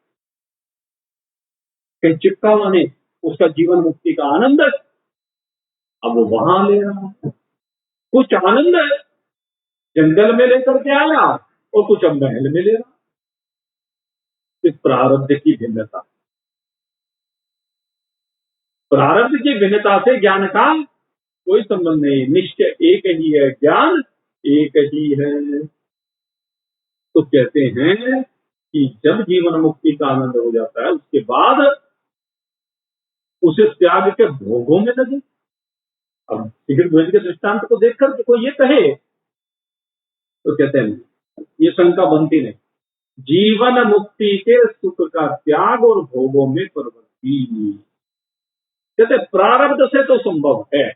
कहीं चिपका हुआ नहीं, उसका जीवन मुक्ति का आनंद अब वो वहां ले रहा है। कुछ आनंद जंगल में लेकर के आया और कुछ अब महल में ले रहा। इस प्रारब्ध की भिन्नता, प्रारब्ध की भिन्नता से ज्ञान का कोई संबंध नहीं, निश्चय एक ही है, ज्ञान एक ही है। तो कहते हैं कि जब जीवन मुक्ति का आनंद हो जाता है उसके बाद उसे त्याग के भोगों में लगे। अब शिखर ध्वज के दृष्टांत को देखकर कोई ये कहे तो कहते हैं ये शंका बनती नहीं, जीवन मुक्ति के सुख का त्याग और भोगों में प्रवृत्ति। कहते प्रारब्ध से तो संभव है,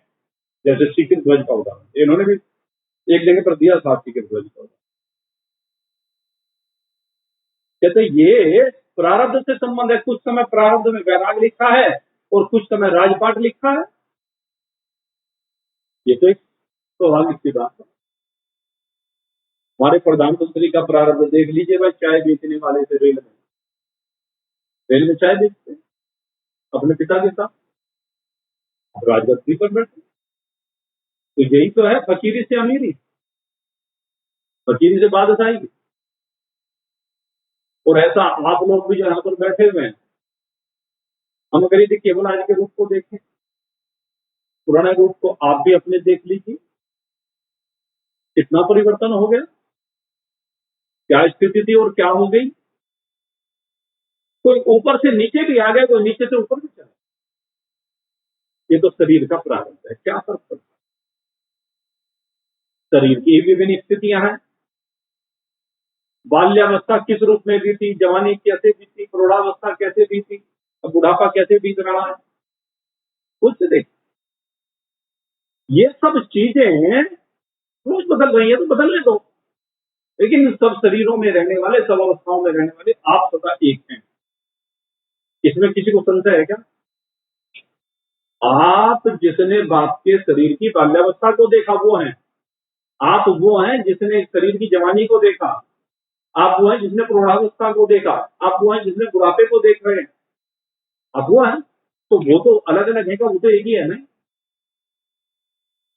जैसे शिखर ध्वज का उदाहरण इन्होंने भी एक जगह पर दिया था। शिखर ध्वज का कहते ये प्रारब्ध से संबंध है। कुछ समय प्रारब्ध में वैराग लिखा है और कुछ समय राजपाट लिखा है। ये तो एक स्वाभाविक सी बात है। हमारे प्रधानमंत्री का प्रारब्ध देख लीजिए भाई, चाय बेचने वाले से रेल में चाय बेचते हैं अपने पिता के साथ, राजगद्दी पर बैठे। तो यही तो है फकीरी से अमीरी, फकीरी से बादशाही। और ऐसा आप लोग भी जो यहाँ पर बैठे हुए हैं, हम अगर यदि केवल आज के रूप को देखें, पुराने रूप को आप भी अपने देख लीजिए, कितना परिवर्तन हो गया, क्या स्थिति थी और क्या हो गई। कोई ऊपर से नीचे भी आ गया, कोई नीचे से ऊपर भी चला। ये तो शरीर का प्रारंभ है, क्या फर्क पड़ता है। शरीर की विभिन्न स्थितियां हैं। बाल्यावस्था किस रूप में बीती, जवानी कैसे बीती, प्रौढ़ावस्था कैसे बीती, अब बुढ़ापा कैसे बीत रहा है, कुछ देख। ये सब चीजें रोज बदल रही है, तो बदलने दो। लेकिन सब शरीरों में रहने वाले, सब अवस्थाओं में रहने वाले आप सदा एक हैं। इसमें किसी को संशय है क्या? आप जिसने बाप के शरीर की बाल्यावस्था को देखा वो हैं। आप वो हैं जिसने शरीर की जवानी को देखा। आप वो हैं जिसने प्रौढ़ावस्था को देखा। आप वो हैं जिसने बुढ़ापे को देख रहे हैं। आप वो हैं। तो वो तो अलग अलग है, का वो तो एक ही है ना।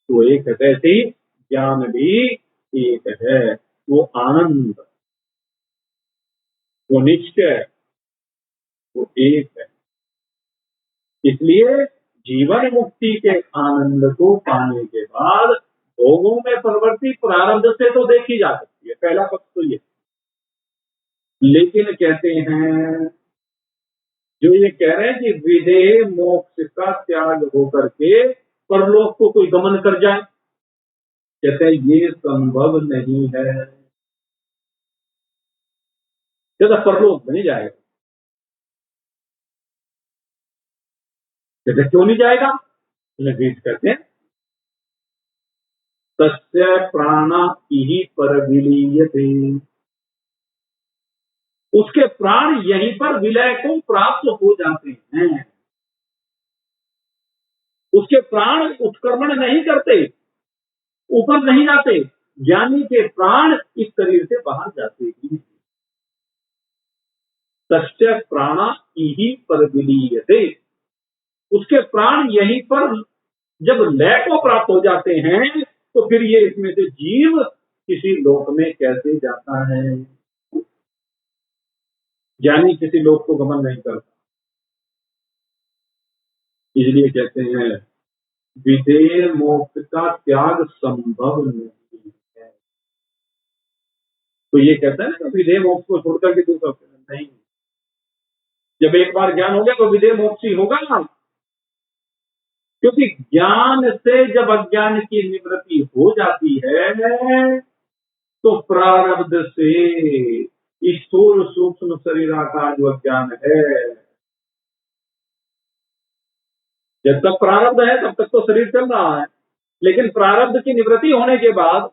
तो एक है, ऐसे ही ज्ञान भी एक है। वो आनंद, वो निश्चय, वो एक है। इसलिए जीवन मुक्ति के आनंद को पाने के बाद भोगों में प्रवृत्ति प्रारब्ध से तो देखी जा सकती है, पहला पक्ष तो ये। लेकिन कहते हैं, जो ये कह रहे हैं कि विदेह मोक्ष का त्याग होकर के परलोक को कोई गमन कर जाए, कहते हैं ये संभव नहीं है। कहते परलोक नहीं जाएगा। कहते क्यों नहीं जाएगा? बीच कहते हैं तस्य प्राणा इहि पर विलीयते, उसके प्राण यहीं पर विलय को प्राप्त हो जाते हैं। उसके प्राण उत्क्रमण नहीं करते, ऊपर नहीं जाते। ज्ञानी के प्राण इस शरीर से बाहर जाते हैं। तस्य प्राणा इहि पर विलीयते, उसके प्राण यहीं पर जब लय को प्राप्त हो जाते हैं, तो फिर ये इसमें से जीव किसी लोक में कैसे जाता है? ज्ञानी किसी लोक को गमन नहीं करता। इसलिए कहते हैं विदेह मोक्ष का त्याग संभव नहीं है। तो ये कहता है ना विदेह मोक्ष को छोड़कर के दूसरा नहीं। जब एक बार ज्ञान हो गया तो विदेह मोक्ष ही होगा ना। क्योंकि ज्ञान से जब अज्ञान की निवृत्ति हो जाती है, तो प्रारब्ध से स्थूल सूक्ष्म शरीराकार जो अज्ञान है, जब तक प्रारब्ध है तब तक तो शरीर चल रहा है। लेकिन प्रारब्ध की निवृत्ति होने के बाद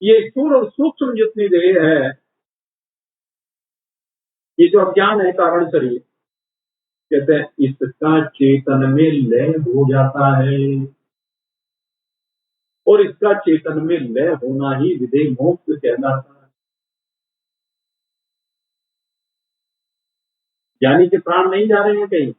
ये स्थूल और सूक्ष्म जितनी देह है, ये जो अज्ञान है कारण शरीर, कहते हैं इसका चेतन में लय हो जाता है। और इसका चेतन में लय होना ही विदेह मोक्ष कहलाता है। यानी कि प्राण नहीं जा रहे हैं कहीं,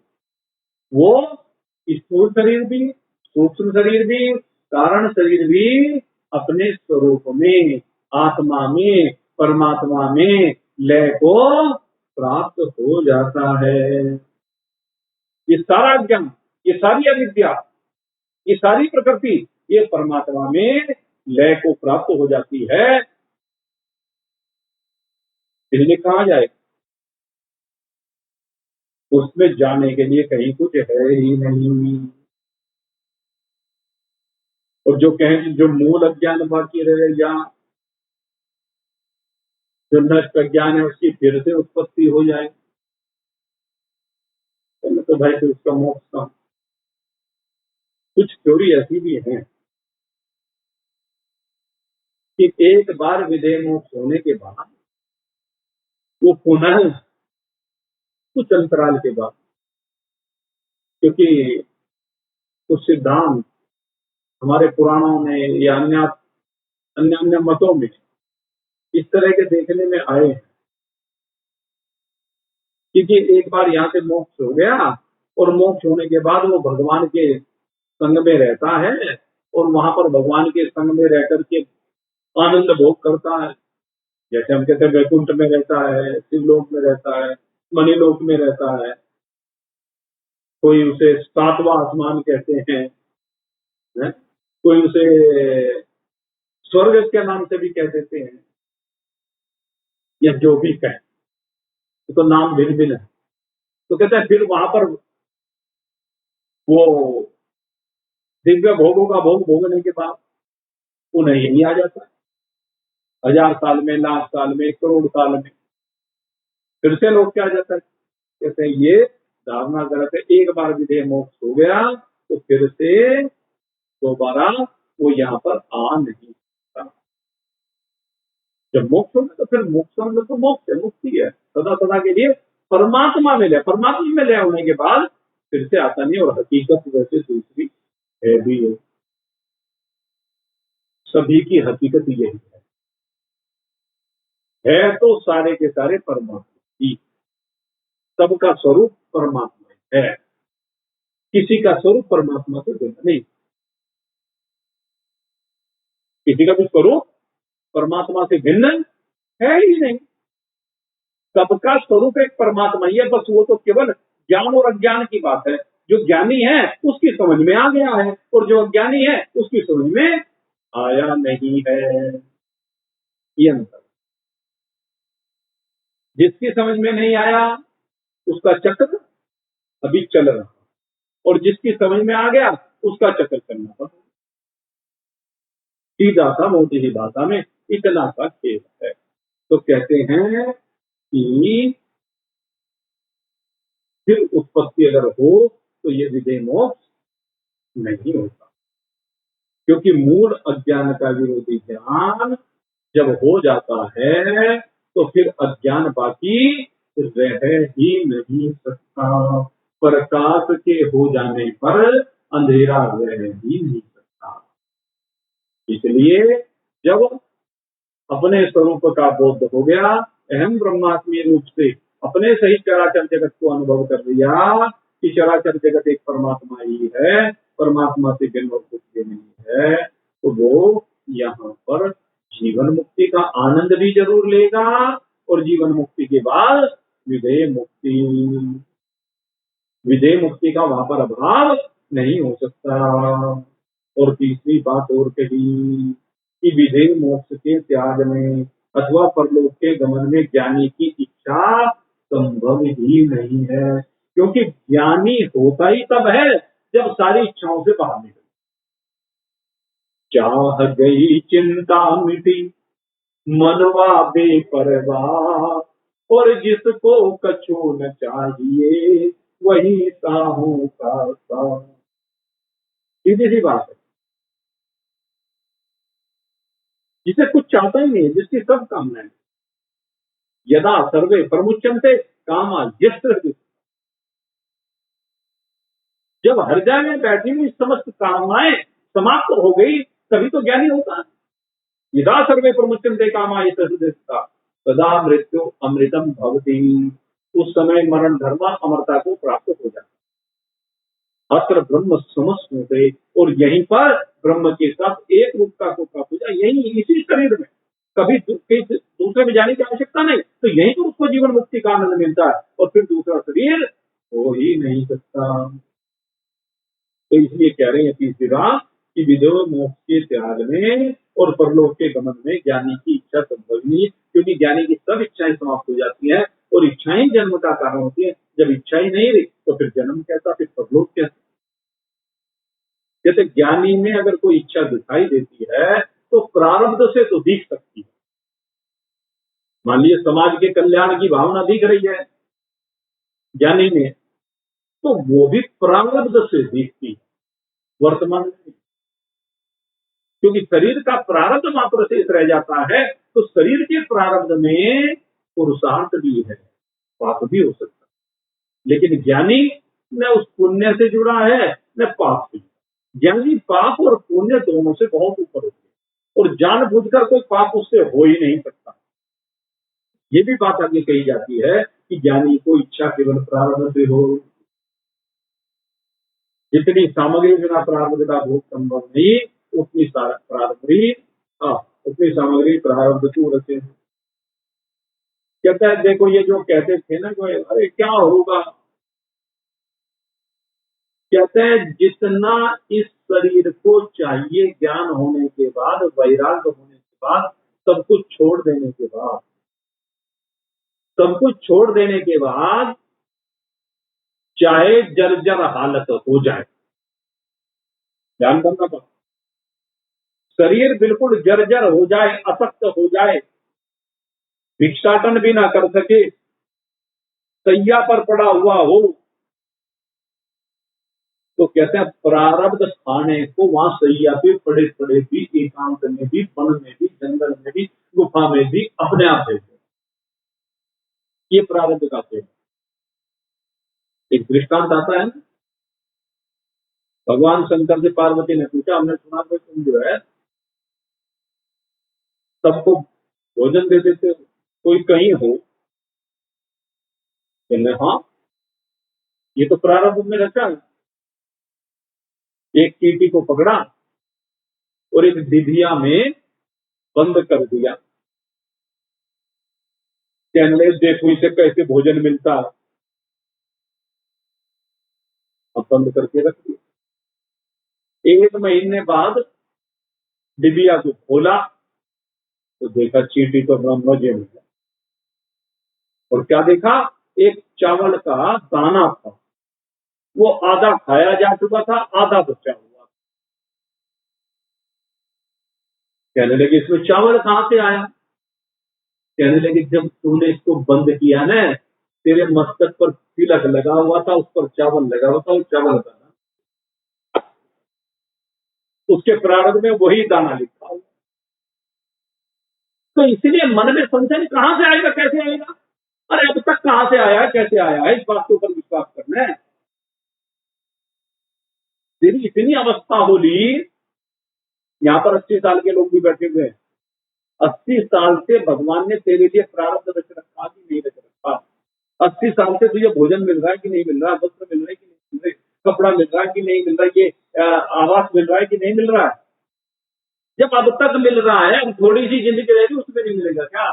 वो स्थूल शरीर भी, सूक्ष्म शरीर भी, कारण शरीर भी अपने स्वरूप में, आत्मा में, परमात्मा में लय को प्राप्त हो जाता है। ये सारा ज्ञान, ये सारी अविद्या, ये सारी प्रकृति, ये परमात्मा में लय को प्राप्त हो जाती है। इसलिए कहा जाए उसमें जाने के लिए कहीं कुछ है ही नहीं। और जो कहें जो मूल अज्ञान बाकी रहे या जो नष्ट अज्ञान है उसकी फिर से उत्पत्ति हो जाए, तो भाई फिर उसका मोक्ष का। कुछ थ्योरी ऐसी भी है कि एक बार विदेह मोक्ष होने के बाद वो पुनः कुछ अंतराल के बाद, क्योंकि कुछ सिद्धांत हमारे पुराणों में या अन्य अन्य अन्य मतों में इस तरह के देखने में आए हैं, क्योंकि एक बार यहाँ से मोक्ष हो गया और मोक्ष होने के बाद वो भगवान के संग में रहता है और वहां पर भगवान के संग में रह करके आनंद भोग करता है। जैसे हम कहते हैं वैकुंठ में रहता है, शिवलोक में रहता है, मणिलोक में रहता है, कोई उसे सातवां आसमान कहते हैं, है? कोई उसे स्वर्ग के नाम से भी कह देते हैं, या जो भी कहे, तो नाम भिन्न भिन्न है। तो कहते हैं फिर वहां पर वो दिव्य भोगों का भोग भोगने के बाद उन्हें यही आ जाता है, 1000 साल में, लाख साल में, करोड़ साल में फिर से लौट के आ जाता है। कहते हैं ये धारणा गलत है। एक बार विधेय मोक्ष हो गया तो फिर से दोबारा वो यहाँ पर आ नहीं सकता। जब मोक्ष होगा तो फिर मोक्ष मतलब तो मोक्ष है, मुक्ति है, सदा सदा के लिए परमात्मा में ले, परमात्मा में ले होने के बाद फिर से आता नहीं। और हकीकत वैसे दूसरी है भी है, सभी की हकीकत यही है तो सारे के सारे परमात्मा ही, सबका स्वरूप परमात्मा है, किसी का स्वरूप परमात्मा से भिन्न नहीं, किसी का भी स्वरूप परमात्मा से भिन्न है ही नहीं। सबका स्वरूप एक परमात्मा ही है, बस वो तो केवल ज्ञान और अज्ञान की बात है। जो ज्ञानी है उसकी समझ में आ गया है और जो अज्ञानी है उसकी समझ में आया नहीं है, ये अंतर। जिसकी समझ में नहीं आया उसका चक्र अभी चल रहा, और जिसकी समझ में आ गया उसका चक्र चलना पड़ा। सीधा सा मोटी ही भाषा में इतना सा खेल है। तो कहते हैं कि फिर उत्पत्ति अगर हो तो ये विधेय मोक्ष नहीं होता, क्योंकि मूल अज्ञान का विरोधी ज्ञान जब हो जाता है तो फिर अज्ञान बाकी रह ही नहीं सकता। प्रकाश के हो जाने पर अंधेरा रह ही नहीं सकता। इसलिए जब अपने स्वरूप का बोध हो गया, अहम ब्रह्मास्मि रूप से अपने सही चराचर जगत को अनुभव कर लिया कि चराचर जगत एक परमात्मा ही है, परमात्मा से भिन्न और कुछ भी नहीं है, तो वो यहाँ पर जीवन मुक्ति का आनंद भी जरूर लेगा और जीवन मुक्ति के बाद विधेय मुक्ति, विधेय मुक्ति का वहां पर अभाव नहीं हो सकता। और तीसरी बात और कही कि विधेय मोक्ष के त्याग में अथवा परलोक के गमन में ज्ञानी की इच्छा संभव ही नहीं है, क्योंकि ज्ञानी होता ही तब है जब सारी इच्छाओं से बाहर निकले। चाह गई चिंता मिटी मनवा बेपरवाह, और जिसको कछु न चाहिए वही साहू का सा। सीधी सी बात है, जिसे कुछ चाहता ही नहीं है, जिसकी सब कामनाएं, यदा सर्वे प्रमुच्यन्ते कामा यस्य, जब हृदय में बैठी हुई समस्त कामनाएं समाप्त हो गई तभी तो ज्ञानी होता है। यदा सर्वे प्रमुच्यन्ते कामा यस्य सदा मृत्यु अमृतम भवति, उस समय मरण धर्म अमरता को प्राप्त हो जाता है। अत्र ब्रह्म समस्मृते, और यहीं पर ब्रह्म के साथ एक रूपता को प्राप्त हो जाए, यही इसी शरीर में, कभी दूसरे में जाने की आवश्यकता नहीं, तो यहीं पर उसको जीवन मुक्ति का आनंद मिलता है और फिर दूसरा शरीर हो ही नहीं सकता। तो इसलिए कह रहे हैं तीसरी बात कि विधेय मोक्ष के त्याग में और परलोक के गमन में ज्ञानी की इच्छा संभव नहीं, क्योंकि ज्ञानी की सब इच्छाएं समाप्त हो जाती है और इच्छाएं जन्म का कारण होती है। जब इच्छा ही नहीं रही तो फिर जन्म कैसा, फिर परलोक कैसा। जैसे ज्ञानी में अगर कोई इच्छा दिखाई देती है तो प्रारब्ध से तो दिख सकती है। मान लीजिए समाज के कल्याण की भावना दिख रही है ज्ञानी में, तो वो भी प्रारब्ध से दिखती है, वर्तमान में, क्योंकि शरीर का प्रारब्ध मात्र शेष रह जाता है। तो शरीर के प्रारब्ध में पुरुषार्थ भी है, पाप भी हो सकता है, लेकिन ज्ञानी न उस पुण्य से जुड़ा है न पाप से। ज्ञानी पाप और पुण्य दोनों से बहुत ऊपर होते हैं और जानबूझकर कोई पाप उससे हो ही नहीं सकता। ये भी बात आगे कही जाती है कि ज्ञानी को इच्छा केवल प्रारब्ध से हो। जितनी सामग्री बिना प्रारब्ध का भोग संभव नहीं, उतनी उतनी सामग्री प्रारब्ध क्यों रखे। कहता है देखो ये जो कहते थे ना, अरे क्या होगा, कहते हैं जितना इस शरीर को चाहिए ज्ञान होने के बाद, वैराग्य होने के बाद, सब कुछ छोड़ देने के बाद, सब कुछ छोड़ देने के बाद चाहे जर्जर हालत हो जाए, ध्यान करना पड़ता, शरीर बिल्कुल जर्जर हो जाए, असक्त हो जाए, भिक्षाटन भी ना कर सके, सैया पर पड़ा हुआ हो, तो कहते हैं प्रारब्ध खाने को वहां सैया पे पड़े पड़े भी, एकांत में भी, वन में भी, जंगल में भी, गुफा में भी अपने आप देते। ये प्रारब्ध का खेल। एक दृष्टांत आता है, भगवान शंकर से पार्वती ने पूछा, हमने सुना कि तुम जो है सबको भोजन दे देते हो, कोई कहीं हो? कहने हाँ, ये तो प्रारब्ध में रखा है। एक चींटी को पकड़ा और एक डिबिया में बंद कर दिया। कहने लगे देखो इसे कैसे भोजन मिलता है, अब बंद करके रख दिया। 1 महीने बाद डिबिया को खोला तो देखा चींटी तो बड़ा मजे में था, और क्या देखा, एक चावल का दाना था, वो आधा खाया जा चुका था, आधा बचा हुआ। कहने लगे इसमें चावल कहां से आया? कहने लगे जब तूने इसको बंद किया ना, तेरे मस्तक पर तिलक लगा हुआ था, उस पर चावल लगा हुआ था, और चावल दाना, उसके प्रारब्ध में वही दाना लिखा हुआ। तो इसलिए मन में संशय कहां से आएगा, कैसे आएगा? अरे अब तक कहां से आया है, कैसे आया है, इस बात के ऊपर विश्वास करना है। तेरी इतनी अवस्था होली, यहाँ पर 80 साल के लोग भी बैठे हुए हैं, 80 साल से भगवान ने तेरे लिए प्रारब्ध रच रखा कि नहीं रच रखा? 80 साल से तुझे भोजन मिल रहा है कि नहीं मिल रहा, वस्त्र मिल रहा है कि नहीं मिल रहा, कपड़ा मिल रहा है कि नहीं मिल रहा, ये आवास मिल रहा है कि नहीं मिल रहा है? जब अब तक मिल रहा है, अब थोड़ी सी जिंदगी रहेगी उसमें नहीं मिलेगा क्या?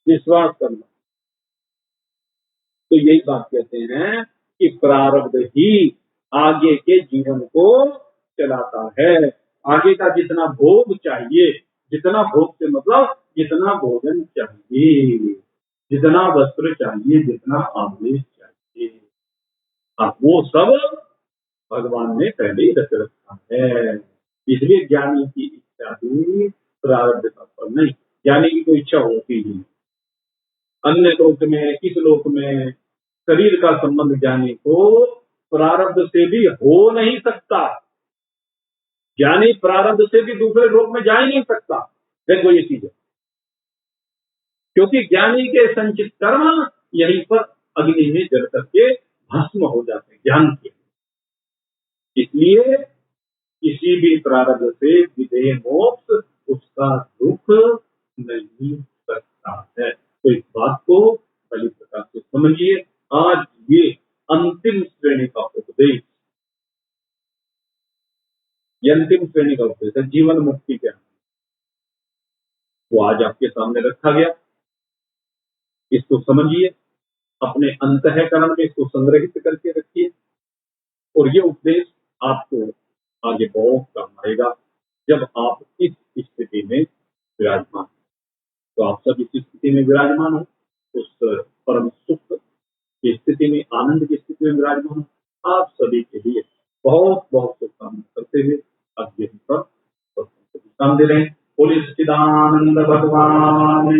विश्वास करना। तो यही बात कहते हैं कि प्रारब्ध ही आगे के जीवन को चलाता है। आगे का जितना भोग चाहिए, जितना भोग से मतलब जितना भोजन चाहिए, जितना वस्त्र चाहिए, जितना आवेश चाहिए, अब वो सब भगवान ने पहले ही रच रखा है। इसलिए ज्ञानी की इच्छा भी प्रारब्ध का फल नहीं। ज्ञानी की कोई इच्छा होती ही, अन्य लोक में, इस लोक में शरीर का संबंध ज्ञानी को प्रारब्ध से भी हो नहीं सकता। ज्ञानी प्रारब्ध से भी दूसरे लोक में जा ही नहीं सकता। देखो ये चीज है, क्योंकि ज्ञानी के संचित कर्म यहीं पर अग्नि में जल करके भस्म हो जाते हैं ज्ञान के। इसलिए किसी भी प्रारब्ध से विधेय मोक्ष उसका दुख नहीं सकता है। तो इस बात को भली प्रकार से समझिए। आज ये अंतिम श्रेणी का उपदेश, ये अंतिम श्रेणी का उपदेश है, जीवन मुक्ति क्या, वो आज आपके सामने रखा गया। इसको समझिए, अपने अंतःकरण में इसको संग्रहित करके रखिए, और ये उपदेश आपको आगे बहुत काम आएगा जब आप इस स्थिति में विराजमान। तो आप सब इस स्थिति में विराजमान हो, उस परम सुख की स्थिति में, आनंद की स्थिति में विराजमान हो। आप सभी के लिए बहुत बहुत शुभकामना करते हुए अब यहीं पर विश्राम दे रहे हैं। बोलिए सच्चिदानंद भगवान